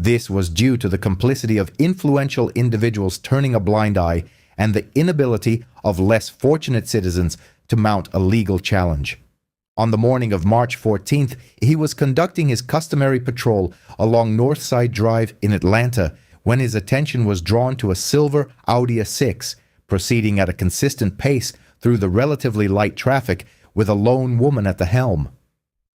This was due to the complicity of influential individuals turning a blind eye and the inability of less fortunate citizens to mount a legal challenge. On the morning of March 14th, he was conducting his customary patrol along Northside Drive in Atlanta when his attention was drawn to a silver Audi A6 proceeding at a consistent pace through the relatively light traffic with a lone woman at the helm.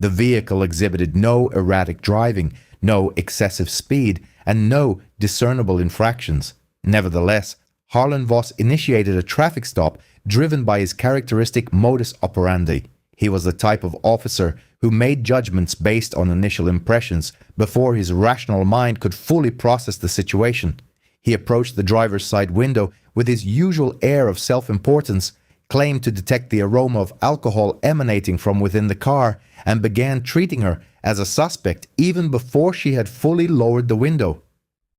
The vehicle exhibited no erratic driving, no excessive speed, and no discernible infractions. Nevertheless, Harlan Voss initiated a traffic stop driven by his characteristic modus operandi. He was the type of officer who made judgments based on initial impressions before his rational mind could fully process the situation. He approached the driver's side window with his usual air of self-importance, claimed to detect the aroma of alcohol emanating from within the car, and began treating her as a suspect even before she had fully lowered the window.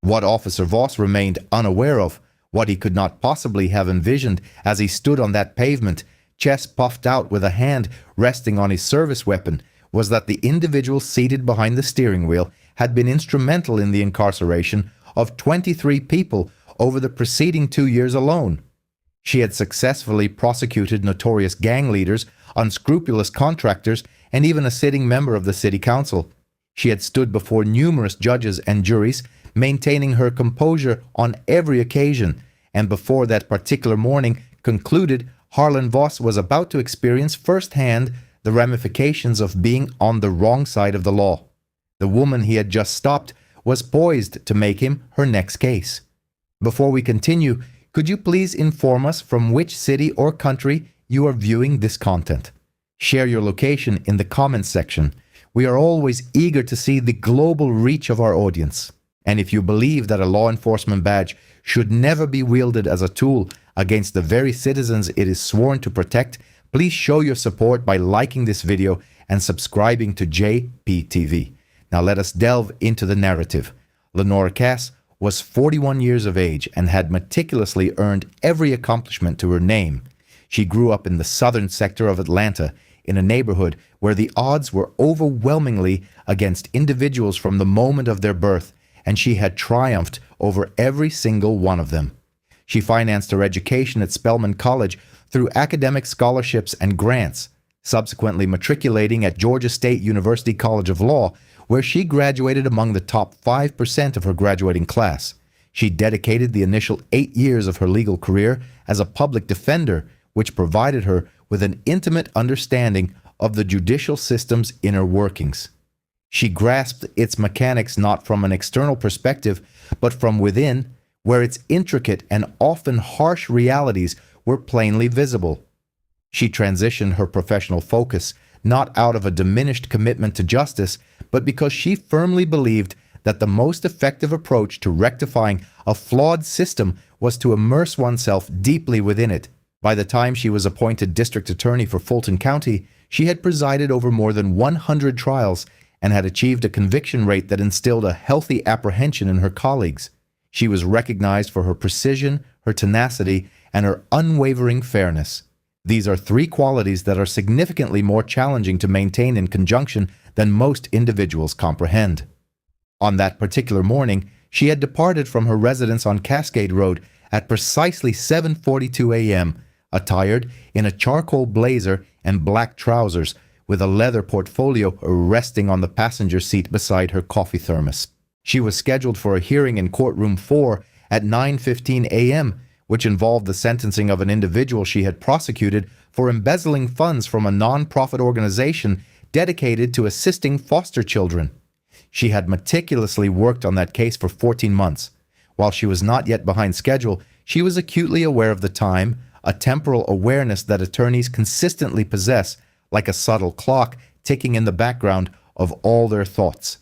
What Officer Voss remained unaware of, what he could not possibly have envisioned as he stood on that pavement, chest puffed out with a hand resting on his service weapon, was that the individual seated behind the steering wheel had been instrumental in the incarceration of 23 people over the preceding 2 years alone. She had successfully prosecuted notorious gang leaders, unscrupulous contractors, and even a sitting member of the city council. She had stood before numerous judges and juries, maintaining her composure on every occasion, and before that particular morning concluded, Harlan Voss was about to experience firsthand the ramifications of being on the wrong side of the law. The woman he had just stopped was poised to make him her next case. Before we continue, could you please inform us from which city or country you are viewing this content? Share your location in the comments section. We are always eager to see the global reach of our audience. And if you believe that a law enforcement badge should never be wielded as a tool against the very citizens it is sworn to protect, please show your support by liking this video and subscribing to JPTV. Now let us delve into the narrative. Lenora Cass was 41 years of age and had meticulously earned every accomplishment to her name. She grew up in the southern sector of Atlanta, in a neighborhood where the odds were overwhelmingly against individuals from the moment of their birth, and she had triumphed over every single one of them. She financed her education at Spelman College through academic scholarships and grants, subsequently matriculating at Georgia State University College of Law, where she graduated among the top 5% of her graduating class. She dedicated the initial 8 years of her legal career as a public defender, which provided her with an intimate understanding of the judicial system's inner workings. She grasped its mechanics not from an external perspective, but from within, where its intricate and often harsh realities were plainly visible. She transitioned her professional focus not out of a diminished commitment to justice, but because she firmly believed that the most effective approach to rectifying a flawed system was to immerse oneself deeply within it. By the time she was appointed district attorney for Fulton County, she had presided over more than 100 trials and had achieved a conviction rate that instilled a healthy apprehension in her colleagues. She was recognized for her precision, her tenacity, and her unwavering fairness. These are three qualities that are significantly more challenging to maintain in conjunction than most individuals comprehend. On that particular morning, she had departed from her residence on Cascade Road at precisely 7:42 a.m., attired in a charcoal blazer and black trousers, with a leather portfolio resting on the passenger seat beside her coffee thermos. She was scheduled for a hearing in Courtroom 4 at 9:15 a.m., which involved the sentencing of an individual she had prosecuted for embezzling funds from a non-profit organization dedicated to assisting foster children. She had meticulously worked on that case for 14 months. While she was not yet behind schedule, she was acutely aware of the time, a temporal awareness that attorneys consistently possess, like a subtle clock ticking in the background of all their thoughts.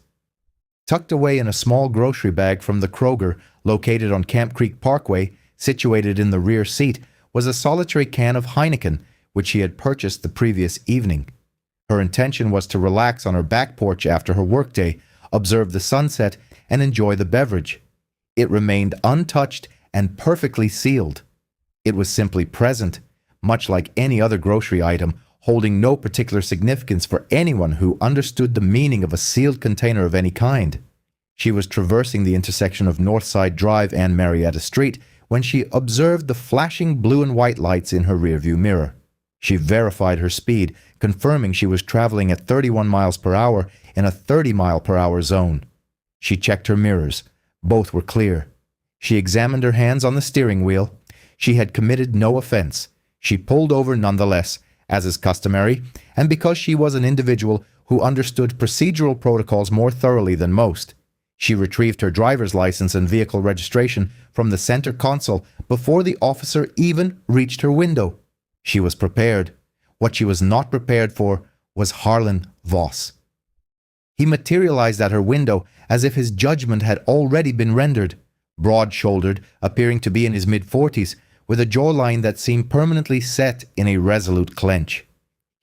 Tucked away in a small grocery bag from the Kroger located on Camp Creek Parkway, situated in the rear seat, was a solitary can of Heineken, which she had purchased the previous evening. Her intention was to relax on her back porch after her workday, observe the sunset, and enjoy the beverage. It remained untouched and perfectly sealed. It was simply present, much like any other grocery item, holding no particular significance for anyone who understood the meaning of a sealed container of any kind. She was traversing the intersection of Northside Drive and Marietta Street when she observed the flashing blue and white lights in her rearview mirror. She verified her speed, confirming she was traveling at 31 miles per hour in a 30-mile-per-hour zone. She checked her mirrors. Both were clear. She examined her hands on the steering wheel. She had committed no offense. She pulled over nonetheless, as is customary, and because she was an individual who understood procedural protocols more thoroughly than most, she retrieved her driver's license and vehicle registration from the center console before the officer even reached her window. She was prepared. What she was not prepared for was Harlan Voss. He materialized at her window as if his judgment had already been rendered, broad-shouldered, appearing to be in his mid-40s, with a jawline that seemed permanently set in a resolute clench.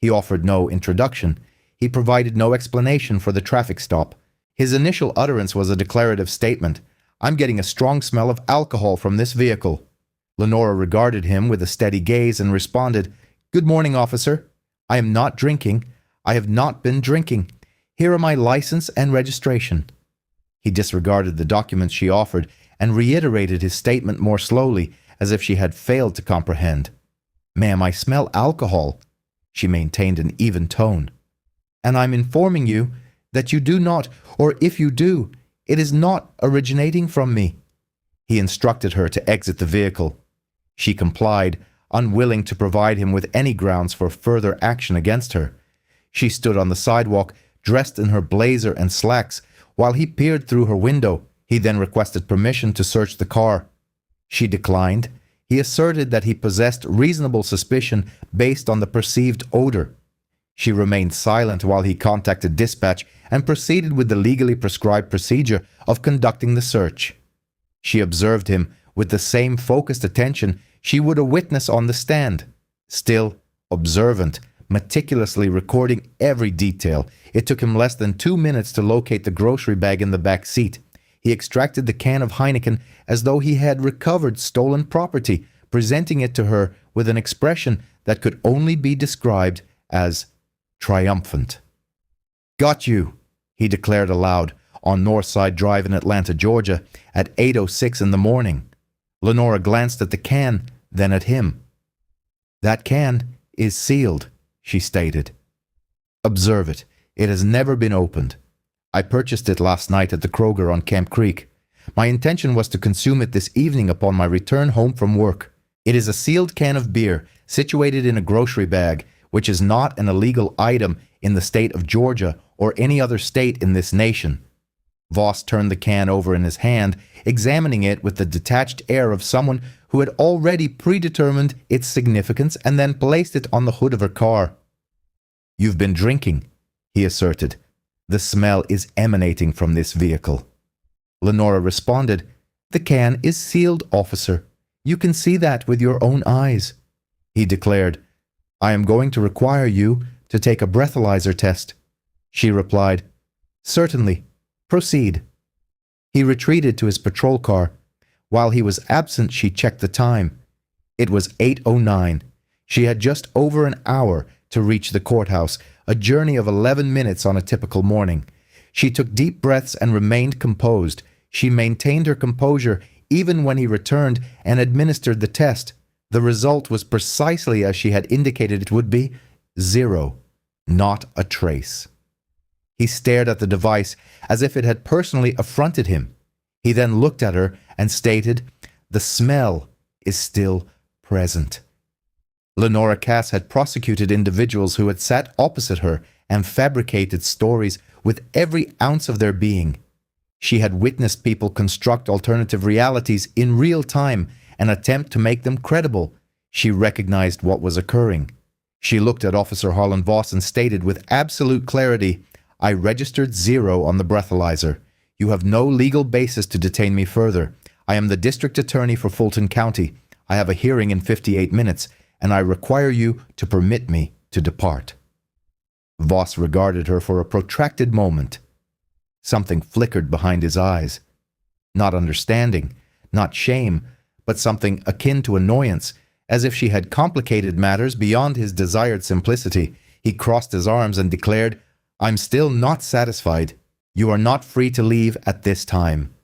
He offered no introduction. He provided no explanation for the traffic stop. His initial utterance was a declarative statement. "I'm getting a strong smell of alcohol from this vehicle." Lenora regarded him with a steady gaze and responded, "Good morning, officer. I am not drinking. I have not been drinking. Here are my license and registration." He disregarded the documents she offered and reiterated his statement more slowly, as if she had failed to comprehend. "Ma'am, I smell alcohol." She maintained an even tone. "And I'm informing you that you do not, or if you do, it is not originating from me." He instructed her to exit the vehicle. She complied, unwilling to provide him with any grounds for further action against her. She stood on the sidewalk, dressed in her blazer and slacks, while he peered through her window. He then requested permission to search the car. She declined. He asserted that he possessed reasonable suspicion based on the perceived odor. She remained silent while he contacted dispatch and proceeded with the legally prescribed procedure of conducting the search. She observed him with the same focused attention she would a witness on the stand. Still observant, meticulously recording every detail, it took him less than 2 minutes to locate the grocery bag in the back seat. He extracted the can of Heineken as though he had recovered stolen property, presenting it to her with an expression that could only be described as triumphant. "Got you," he declared aloud on Northside Drive in Atlanta, Georgia, at 8:06 in the morning. Lenora glanced at the can, then at him. "That can is sealed," she stated. "Observe it. It has never been opened. I purchased it last night at the Kroger on Camp Creek. My intention was to consume it this evening upon my return home from work. It is a sealed can of beer situated in a grocery bag, which is not an illegal item in the state of Georgia or any other state in this nation." Voss turned the can over in his hand, examining it with the detached air of someone who had already predetermined its significance and then placed it on the hood of her car. "You've been drinking," he asserted. "The smell is emanating from this vehicle." Lenora responded, "The can is sealed, officer. You can see that with your own eyes." He declared, "I am going to require you to take a breathalyzer test." She replied, "Certainly. Proceed." He retreated to his patrol car. While he was absent, she checked the time. It was 8:09. She had just over an hour to reach the courthouse, a journey of 11 minutes on a typical morning. She took deep breaths and remained composed. She maintained her composure even when he returned and administered the test. The result was precisely as she had indicated it would be: 0. Not a trace. He stared at the device as if it had personally affronted him. He then looked at her and stated, "The smell is still present." Lenora Cass had prosecuted individuals who had sat opposite her and fabricated stories with every ounce of their being. She had witnessed people construct alternative realities in real time and attempt to make them credible. She recognized what was occurring. She looked at Officer Harlan Voss and stated with absolute clarity, "I registered 0 on the breathalyzer. You have no legal basis to detain me further. I am the district attorney for Fulton County. I have a hearing in 58 minutes, and I require you to permit me to depart." Voss regarded her for a protracted moment. Something flickered behind his eyes. Not understanding, not shame, but something akin to annoyance, as if she had complicated matters beyond his desired simplicity. He crossed his arms and declared, "I'm still not satisfied. You are not free to leave at this time.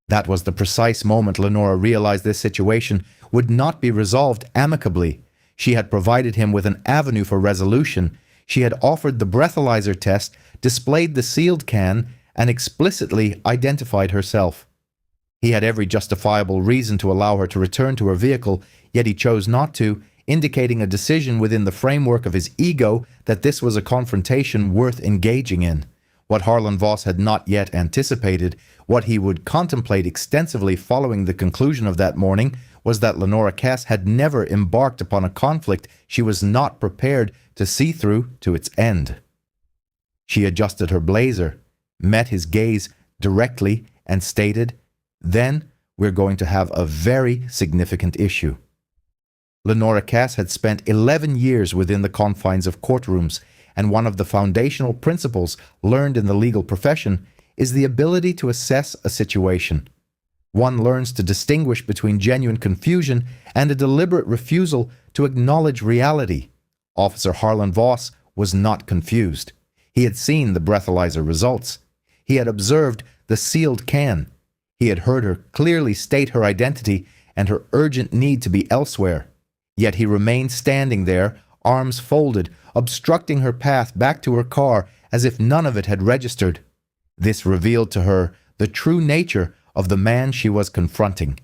That was the precise moment Lenora realized this situation would not be resolved amicably. She had provided him with an avenue for resolution. She had offered the breathalyzer test, displayed the sealed can, and explicitly identified herself. He had every justifiable reason to allow her to return to her vehicle, yet he chose not to, indicating a decision within the framework of his ego that this was a confrontation worth engaging in. What Harlan Voss had not yet anticipated, what he would contemplate extensively following the conclusion of that morning, was that Lenora Cass had never embarked upon a conflict she was not prepared to see through to its end. She adjusted her blazer, met his gaze directly, and stated, "Then we're going to have a very significant issue." Lenora Cass had spent 11 years within the confines of courtrooms, and one of the foundational principles learned in the legal profession is the ability to assess a situation. One learns to distinguish between genuine confusion and a deliberate refusal to acknowledge reality. Officer Harlan Voss was not confused. He had seen the breathalyzer results. He had observed the sealed can. He had heard her clearly state her identity and her urgent need to be elsewhere. Yet he remained standing there, arms folded, obstructing her path back to her car as if none of it had registered. This revealed to her the true nature of the man she was confronting.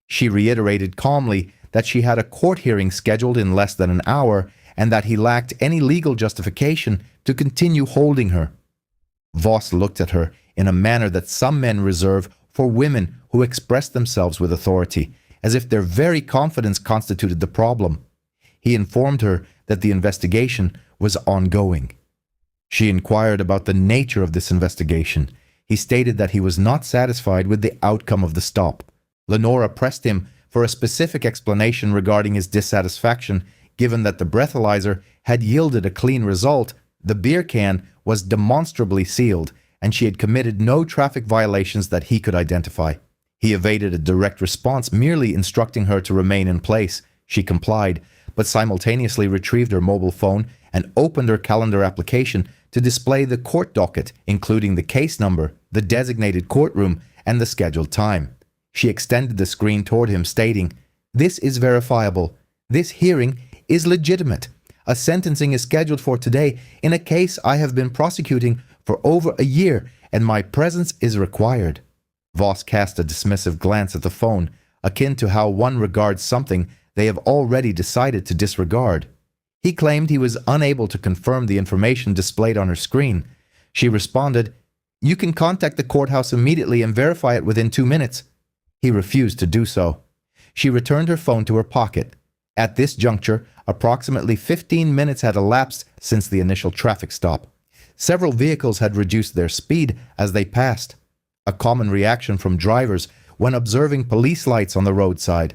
She reiterated calmly that she had a court hearing scheduled in less than an hour and that he lacked any legal justification to continue holding her. Voss looked at her in a manner that some men reserve for women who express themselves with authority, as if their very confidence constituted the problem. He informed her that the investigation was ongoing. She inquired about the nature of this investigation. He stated that he was not satisfied with the outcome of the stop. Lenora pressed him for a specific explanation regarding his dissatisfaction, given that the breathalyzer had yielded a clean result, the beer can was demonstrably sealed, and she had committed no traffic violations that he could identify. He evaded a direct response, merely instructing her to remain in place. She complied, but simultaneously retrieved her mobile phone and opened her calendar application to display the court docket, including the case number, the designated courtroom, and the scheduled time. She extended the screen toward him, stating, "This is verifiable. This hearing is legitimate. A sentencing is scheduled for today in a case I have been prosecuting for over a year, and my presence is required." Voss cast a dismissive glance at the phone, akin to how one regards something they have already decided to disregard. He claimed he was unable to confirm the information displayed on her screen. She responded, "You can contact the courthouse immediately and verify it within 2 minutes." He refused to do so. She returned her phone to her pocket. At this juncture, approximately 15 minutes had elapsed since the initial traffic stop. Several vehicles had reduced their speed as they passed, a common reaction from drivers when observing police lights on the roadside.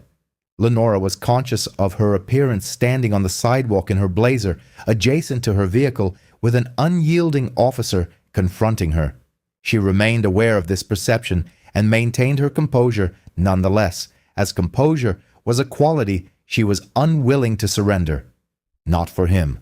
Lenora was conscious of her appearance standing on the sidewalk in her blazer, adjacent to her vehicle, with an unyielding officer confronting her. She remained aware of this perception and maintained her composure nonetheless, as composure was a quality she was unwilling to surrender. Not for him.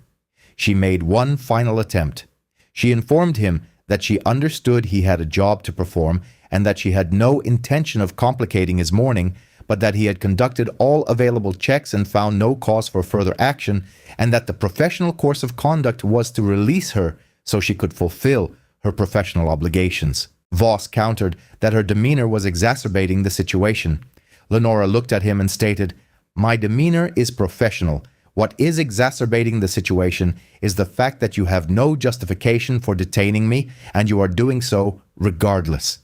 She made one final attempt. She informed him that she understood he had a job to perform and that she had no intention of complicating his morning, but that he had conducted all available checks and found no cause for further action, and that the professional course of conduct was to release her so she could fulfill her professional obligations. Voss countered that her demeanor was exacerbating the situation. Lenora looked at him and stated, "My demeanor is professional. What is exacerbating the situation is the fact that you have no justification for detaining me, and you are doing so regardless."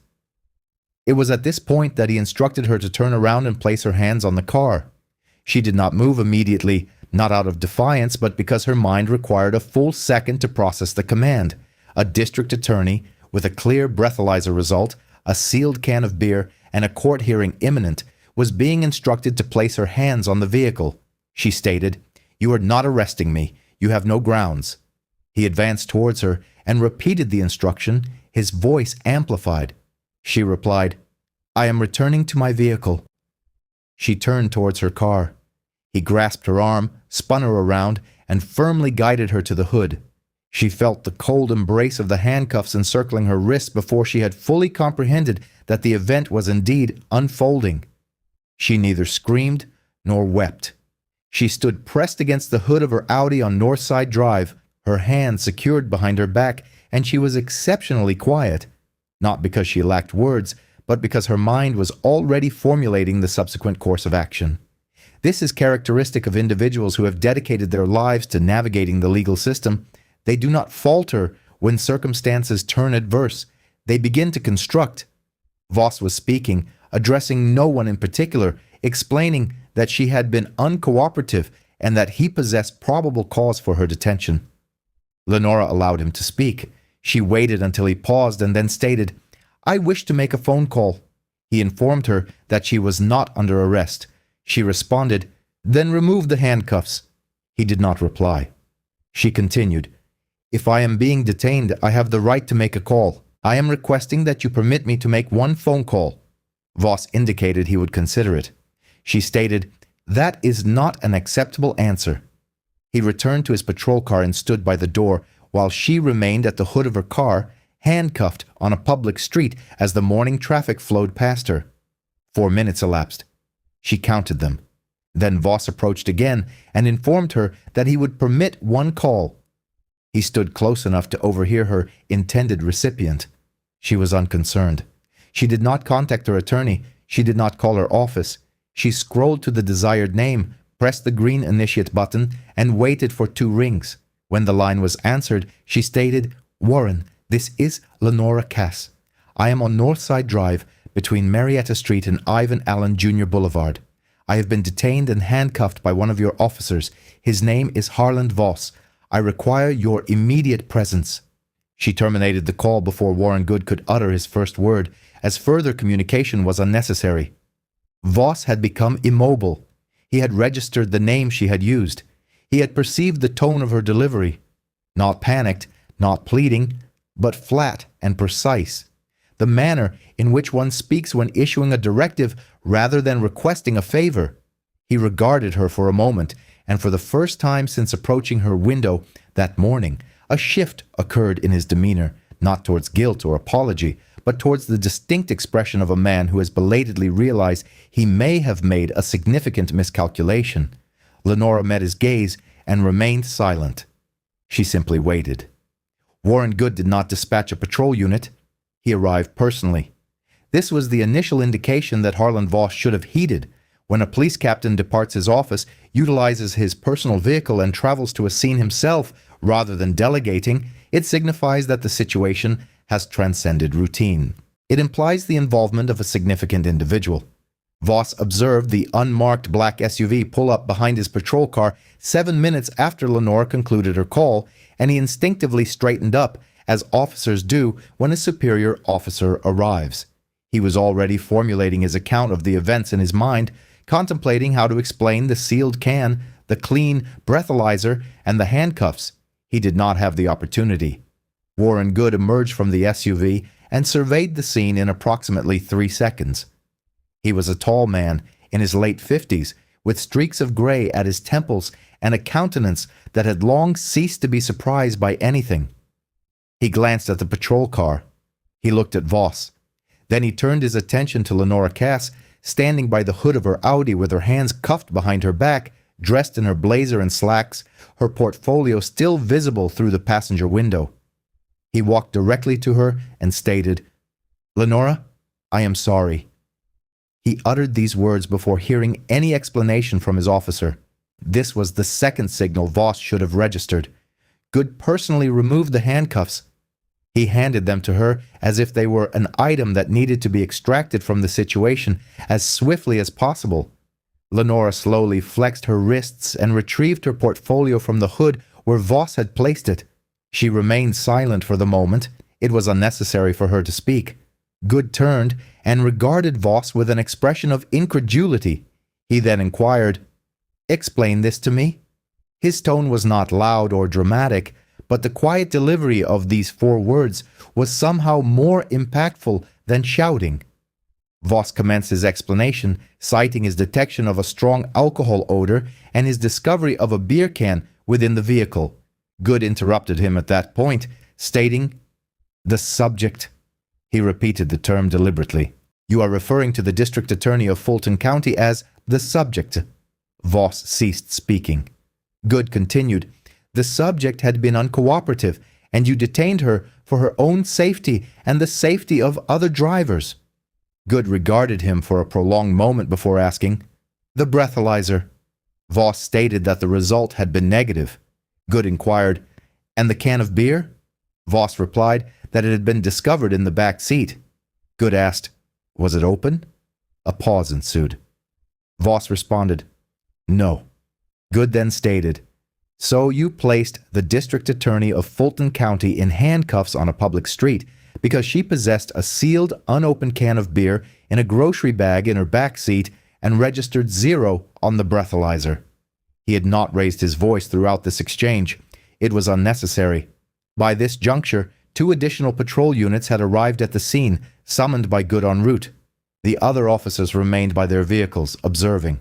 It was at this point that he instructed her to turn around and place her hands on the car. She did not move immediately, not out of defiance, but because her mind required a full second to process the command. A district attorney, with a clear breathalyzer result, a sealed can of beer, and a court hearing imminent, was being instructed to place her hands on the vehicle. She stated, "You are not arresting me. You have no grounds." He advanced towards her and repeated the instruction, his voice amplified. She replied, "I am returning to my vehicle." She turned towards her car. He grasped her arm, spun her around, and firmly guided her to the hood. She felt the cold embrace of the handcuffs encircling her wrists before she had fully comprehended that the event was indeed unfolding. She neither screamed nor wept. She stood pressed against the hood of her Audi on Northside Drive, her hands secured behind her back, and she was exceptionally quiet, not because she lacked words, but because her mind was already formulating the subsequent course of action. This is characteristic of individuals who have dedicated their lives to navigating the legal system. They do not falter when circumstances turn adverse. They begin to construct. Voss was speaking, addressing no one in particular, explaining that she had been uncooperative and that he possessed probable cause for her detention. Lenora allowed him to speak. She waited until he paused and then stated, "I wish to make a phone call." He informed her that she was not under arrest. She responded, "Then remove the handcuffs." He did not reply. She continued, "If I am being detained, I have the right to make a call. I am requesting that you permit me to make one phone call." Voss indicated he would consider it. She stated, "That is not an acceptable answer." He returned to his patrol car and stood by the door, while she remained at the hood of her car, handcuffed on a public street as the morning traffic flowed past her. 4 minutes elapsed. She counted them. Then Voss approached again and informed her that he would permit one call. He stood close enough to overhear her intended recipient. She was unconcerned. She did not contact her attorney. She did not call her office. She scrolled to the desired name, pressed the green initiate button, and waited for 2 rings. When the line was answered, she stated, "Warren, this is Lenora Cass. I am on Northside Drive between Marietta Street and Ivan Allen Jr. Boulevard. I have been detained and handcuffed by one of your officers. His name is Harland Voss. I require your immediate presence." She terminated the call before Warren Good could utter his first word, as further communication was unnecessary. Voss had become immobile. He had registered the name she had used. He had perceived the tone of her delivery. Not panicked, not pleading, but flat and precise. The manner in which one speaks when issuing a directive rather than requesting a favor. He regarded her for a moment, and for the first time since approaching her window that morning, a shift occurred in his demeanor, not towards guilt or apology, but towards the distinct expression of a man who has belatedly realized he may have made a significant miscalculation. Lenora met his gaze and remained silent. She simply waited. Warren Good did not dispatch a patrol unit. He arrived personally. This was the initial indication that Harland Voss should have heeded. When a police captain departs his office, utilizes his personal vehicle, and travels to a scene himself rather than delegating, it signifies that the situation has transcended routine. It implies the involvement of a significant individual. Voss observed the unmarked black SUV pull up behind his patrol car 7 minutes after Lenora concluded her call, and he instinctively straightened up, as officers do when a superior officer arrives. He was already formulating his account of the events in his mind, contemplating how to explain the sealed can, the clean breathalyzer, and the handcuffs. He did not have the opportunity. Warren Good emerged from the SUV and surveyed the scene in approximately 3 seconds. He was a tall man in his late 50s, with streaks of gray at his temples and a countenance that had long ceased to be surprised by anything. He glanced at the patrol car. He looked at Voss. Then he turned his attention to Lenora Cass, standing by the hood of her Audi with her hands cuffed behind her back, dressed in her blazer and slacks, her portfolio still visible through the passenger window. He walked directly to her and stated, "Lenora, I am sorry." He uttered these words before hearing any explanation from his officer. This was the second signal Voss should have registered. Good personally removed the handcuffs. He handed them to her as if they were an item that needed to be extracted from the situation as swiftly as possible. Lenora slowly flexed her wrists and retrieved her portfolio from the hood where Voss had placed it. She remained silent for the moment. It was unnecessary for her to speak. Good turned and regarded Voss with an expression of incredulity. He then inquired, "Explain this to me." His tone was not loud or dramatic, but the quiet delivery of these 4 words was somehow more impactful than shouting. Voss commenced his explanation, citing his detection of a strong alcohol odor and his discovery of a beer can within the vehicle. Good interrupted him at that point, stating, "The subject." He repeated the term deliberately. "You are referring to the district attorney of Fulton County as the subject." Voss ceased speaking. Good continued, "The subject had been uncooperative, and you detained her for her own safety and the safety of other drivers." Good regarded him for a prolonged moment before asking, "The breathalyzer?" Voss stated that the result had been negative. Good inquired, "And the can of beer?" Voss replied that it had been discovered in the back seat. Good asked, "Was it open?" A pause ensued. Voss responded, "No." Good then stated, "So you placed the district attorney of Fulton County in handcuffs on a public street because she possessed a sealed, unopened can of beer in a grocery bag in her back seat and registered 0 on the breathalyzer." He had not raised his voice throughout this exchange. It was unnecessary. By this juncture, 2 additional patrol units had arrived at the scene, summoned by Good en route. The other officers remained by their vehicles, observing.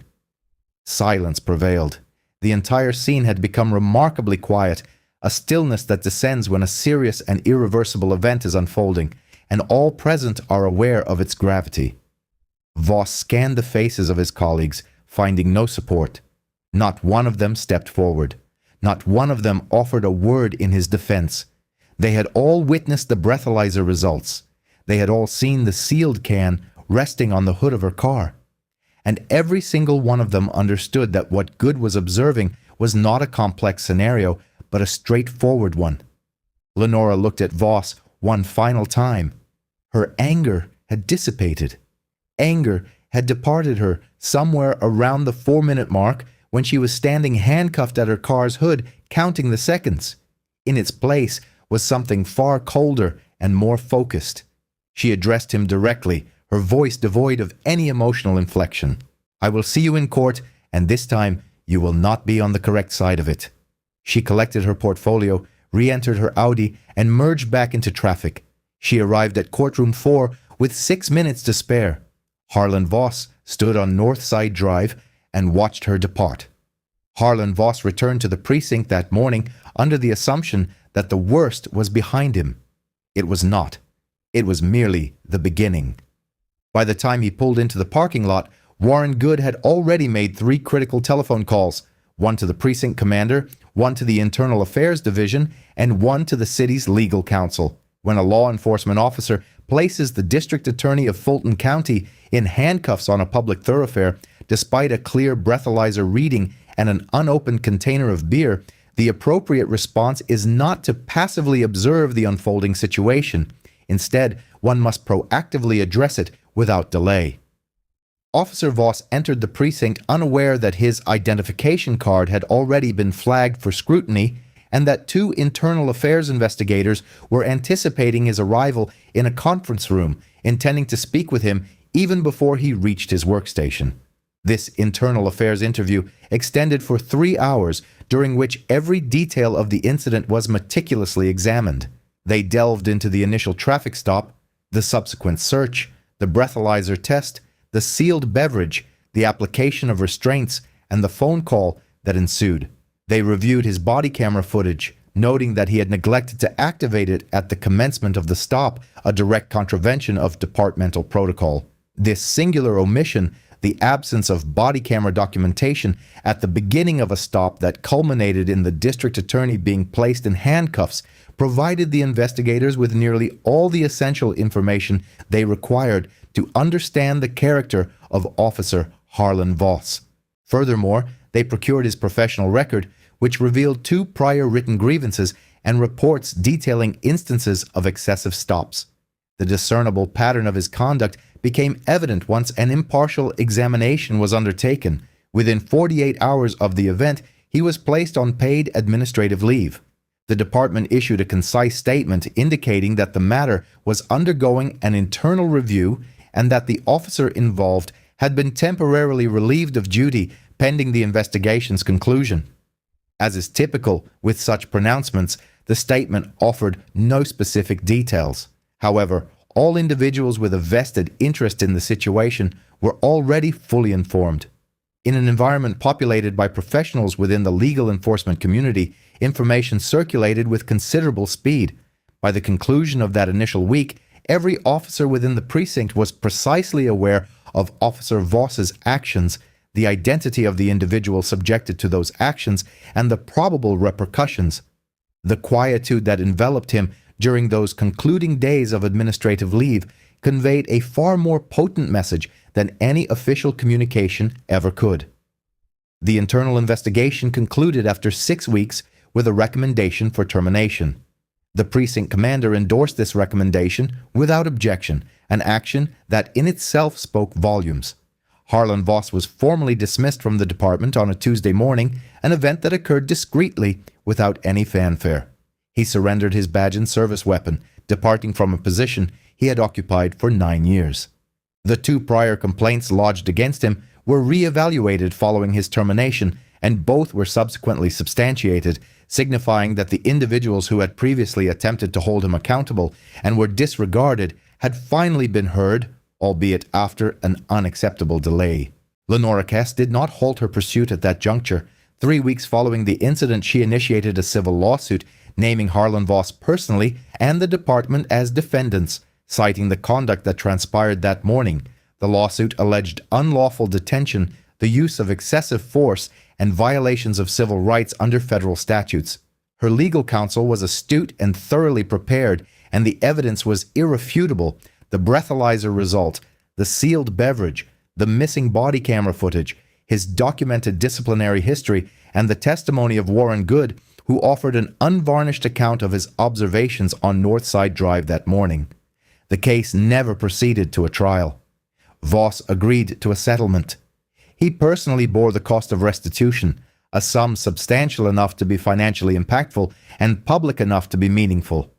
Silence prevailed. The entire scene had become remarkably quiet, a stillness that descends when a serious and irreversible event is unfolding, and all present are aware of its gravity. Voss scanned the faces of his colleagues, finding no support. Not one of them stepped forward. Not one of them offered a word in his defense. They had all witnessed the breathalyzer results. They had all seen the sealed can resting on the hood of her car. And every single one of them understood that what Good was observing was not a complex scenario, but a straightforward one. Lenora looked at Voss one final time. Her anger had dissipated. Anger had departed her somewhere around the 4-minute mark when she was standing handcuffed at her car's hood, counting the seconds. In its place was something far colder and more focused. She addressed him directly, her voice devoid of any emotional inflection. "I will see you in court, and this time you will not be on the correct side of it." She collected her portfolio, re-entered her Audi, and merged back into traffic. She arrived at courtroom 4 with 6 minutes to spare. Harlan Voss stood on Northside Drive and watched her depart. Harlan Voss returned to the precinct that morning under the assumption that the worst was behind him. It was not. It was merely the beginning. By the time he pulled into the parking lot, Warren Good had already made 3 critical telephone calls, one to the precinct commander, one to the Internal Affairs Division, and one to the city's legal counsel. When a law enforcement officer places the district attorney of Fulton County in handcuffs on a public thoroughfare, despite a clear breathalyzer reading and an unopened container of beer, the appropriate response is not to passively observe the unfolding situation. Instead, one must proactively address it without delay. Officer Voss entered the precinct unaware that his identification card had already been flagged for scrutiny and that 2 internal affairs investigators were anticipating his arrival in a conference room, intending to speak with him even before he reached his workstation. This internal affairs interview extended for 3 hours, during which every detail of the incident was meticulously examined. They delved into the initial traffic stop, the subsequent search, the breathalyzer test, the sealed beverage, the application of restraints, and the phone call that ensued. They reviewed his body camera footage, noting that he had neglected to activate it at the commencement of the stop, a direct contravention of departmental protocol. This singular omission, the absence of body camera documentation at the beginning of a stop that culminated in the district attorney being placed in handcuffs, provided the investigators with nearly all the essential information they required to understand the character of Officer Harlan Voss. Furthermore, they procured his professional record, which revealed 2 prior written grievances and reports detailing instances of excessive stops. The discernible pattern of his conduct became evident once an impartial examination was undertaken. Within 48 hours of the event, he was placed on paid administrative leave. The department issued a concise statement indicating that the matter was undergoing an internal review and that the officer involved had been temporarily relieved of duty pending the investigation's conclusion. As is typical with such pronouncements, the statement offered no specific details. However, all individuals with a vested interest in the situation were already fully informed. In an environment populated by professionals within the legal enforcement community, information circulated with considerable speed. By the conclusion of that initial week, every officer within the precinct was precisely aware of Officer Voss's actions, the identity of the individual subjected to those actions, and the probable repercussions. The quietude that enveloped him during those concluding days of administrative leave conveyed a far more potent message than any official communication ever could. The internal investigation concluded after 6 weeks with a recommendation for termination. The precinct commander endorsed this recommendation without objection, an action that in itself spoke volumes. Harlan Voss was formally dismissed from the department on a Tuesday morning, an event that occurred discreetly without any fanfare. He surrendered his badge and service weapon, departing from a position he had occupied for 9 years. The 2 prior complaints lodged against him were re-evaluated following his termination, and both were subsequently substantiated, signifying that the individuals who had previously attempted to hold him accountable and were disregarded had finally been heard, albeit after an unacceptable delay. Lenora Cass did not halt her pursuit at that juncture. 3 weeks following the incident, she initiated a civil lawsuit naming Harlan Voss personally and the department as defendants, citing the conduct that transpired that morning. The lawsuit alleged unlawful detention, the use of excessive force, and violations of civil rights under federal statutes. Her legal counsel was astute and thoroughly prepared, and the evidence was irrefutable. The breathalyzer result, the sealed beverage, the missing body camera footage, his documented disciplinary history, and the testimony of Warren Good, who offered an unvarnished account of his observations on Northside Drive that morning. The case never proceeded to a trial. Voss agreed to a settlement. He personally bore the cost of restitution, a sum substantial enough to be financially impactful and public enough to be meaningful.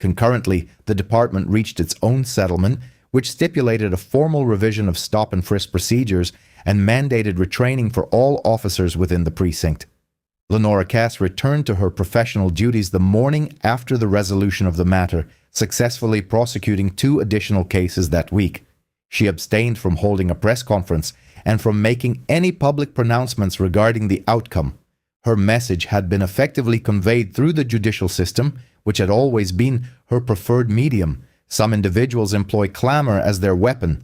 Concurrently, the department reached its own settlement, which stipulated a formal revision of stop and frisk procedures and mandated retraining for all officers within the precinct. Lenora Cass returned to her professional duties the morning after the resolution of the matter, successfully prosecuting 2 additional cases that week. She abstained from holding a press conference and from making any public pronouncements regarding the outcome. Her message had been effectively conveyed through the judicial system, which had always been her preferred medium. Some individuals employ clamor as their weapon.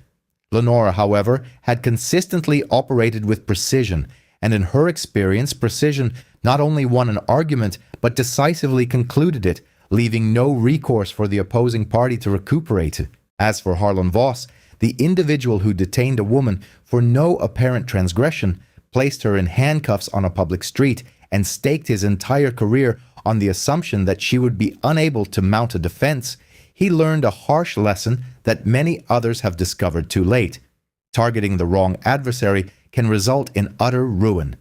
Lenora, however, had consistently operated with precision, and in her experience, precision not only won an argument, but decisively concluded it, leaving no recourse for the opposing party to recuperate. As for Harlan Voss, the individual who detained a woman for no apparent transgression, placed her in handcuffs on a public street, and staked his entire career on the assumption that she would be unable to mount a defense, he learned a harsh lesson that many others have discovered too late. Targeting the wrong adversary can result in utter ruin.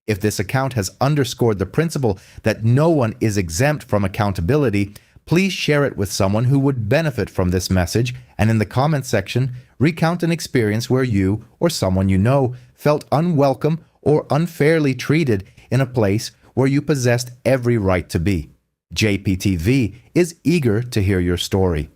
If this account has underscored the principle that no one is exempt from accountability, please share it with someone who would benefit from this message, and in the comments section, recount an experience where you or someone you know felt unwelcome or unfairly treated in a place where you possessed every right to be. JPTV is eager to hear your story.